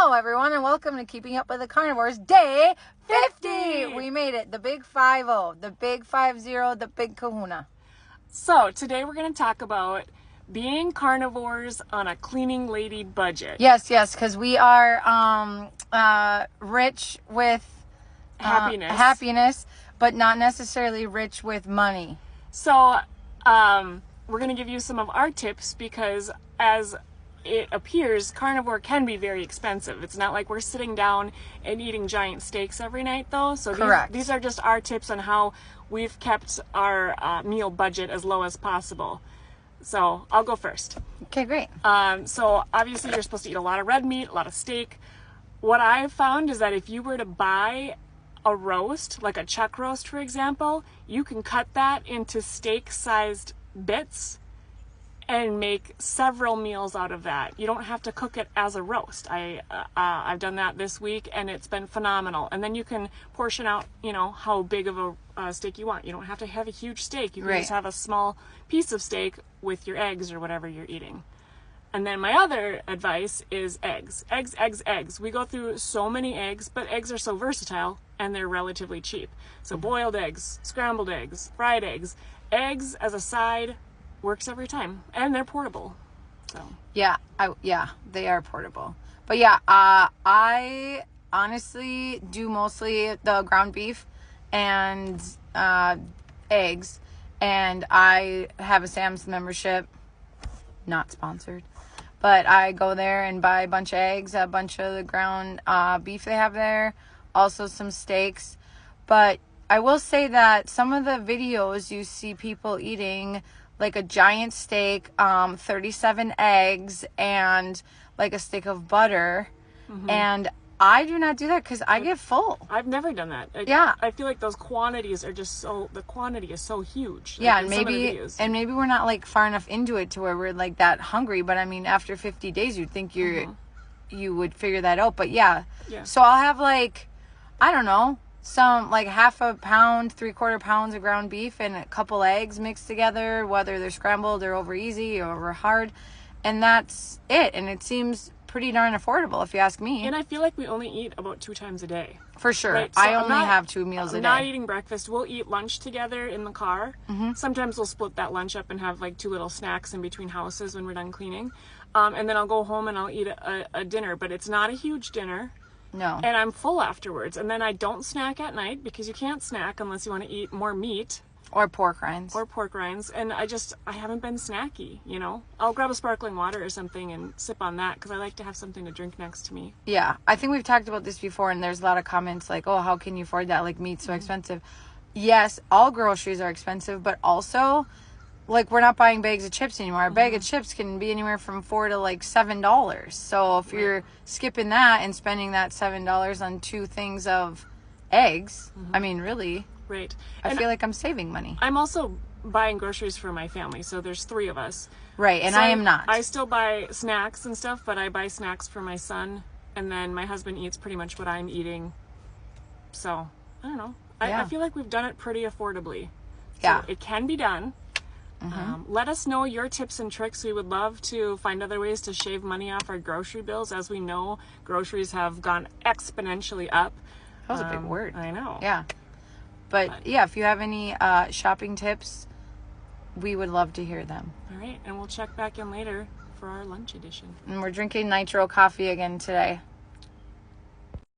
Hello, everyone, and welcome to Keeping Up with the Carnivores, Day 50. We made it. The big 50, the big 50, the big kahuna. So, today we're going to talk about being carnivores on a cleaning lady budget. Yes, because we are rich with happiness, but not necessarily rich with money. So, we're going to give you some of our tips because as it appears, carnivore can be very expensive. It's not like we're sitting down and eating giant steaks every night, though. So Correct. These are just our tips on how we've kept our meal budget as low as possible. So I'll go first. Okay, great. So obviously you're supposed to eat a lot of red meat, a lot of steak. What I've found is that if you were to buy a roast, like a chuck roast, for example, you can cut that into steak-sized bits and make several meals out of that. You don't have to cook it as a roast. I've done that this week and it's been phenomenal. And then you can portion out, how big of a steak you want. You don't have to have a huge steak. You can just have a small piece of steak with your eggs or whatever you're eating. And then my other advice is eggs. Eggs. We go through so many eggs, but eggs are so versatile and they're relatively cheap. So boiled eggs, scrambled eggs, fried eggs. Eggs as a side works every time, and they're portable. So yeah, they are portable. But yeah, I honestly do mostly the ground beef and eggs, and I have a Sam's membership, not sponsored, but I go there and buy a bunch of eggs, a bunch of the ground beef they have there, also some steaks. But I will say that some of the videos you see people eating like a giant steak, 37 eggs, and like a stick of butter. Mm-hmm. And I do not do that because I get full. I've never done that. Yeah. I feel like those quantities are just the quantity is so huge. Yeah, and maybe we're not like far enough into it to where we're like that hungry. But I mean, after 50 days, you'd think you would figure that out. But yeah. So I'll have like, I don't know, some like half a pound, 3/4 pounds of ground beef and a couple eggs mixed together, whether they're scrambled or over easy or over hard, and that's it. And it seems pretty darn affordable if you ask me. And I feel like we only eat about 2 times a day. For sure. Right? So I only have 2 meals a day. I'm not eating breakfast. We'll eat lunch together in the car. Mm-hmm. Sometimes we'll split that lunch up and have like 2 little snacks in between houses when we're done cleaning. And then I'll go home and I'll eat a dinner, but it's not a huge dinner. No. And I'm full afterwards. And then I don't snack at night because you can't snack unless you want to eat more meat. Or pork rinds. And I haven't been snacky, I'll grab a sparkling water or something and sip on that because I like to have something to drink next to me. Yeah. I think we've talked about this before and there's a lot of comments like, oh, how can you afford that? Like, meat's so expensive. Yes, all groceries are expensive, but also, like, we're not buying bags of chips anymore. A bag of chips can be anywhere from $4 to like $7. So if you're skipping that and spending that $7 on 2 things of eggs, I mean, really, right? I feel like I'm saving money. I'm also buying groceries for my family, so there's 3 of us. Right, and so I am not. I still buy snacks and stuff, but I buy snacks for my son, and then my husband eats pretty much what I'm eating. So, I don't know. I feel like we've done it pretty affordably. So it can be done. Mm-hmm. Let us know your tips and tricks. We would love to find other ways to shave money off our grocery bills. As we know, groceries have gone exponentially up. That was a big word. I know. Yeah. But yeah, if you have any shopping tips, we would love to hear them. All right. And we'll check back in later for our lunch edition. And we're drinking nitro coffee again today.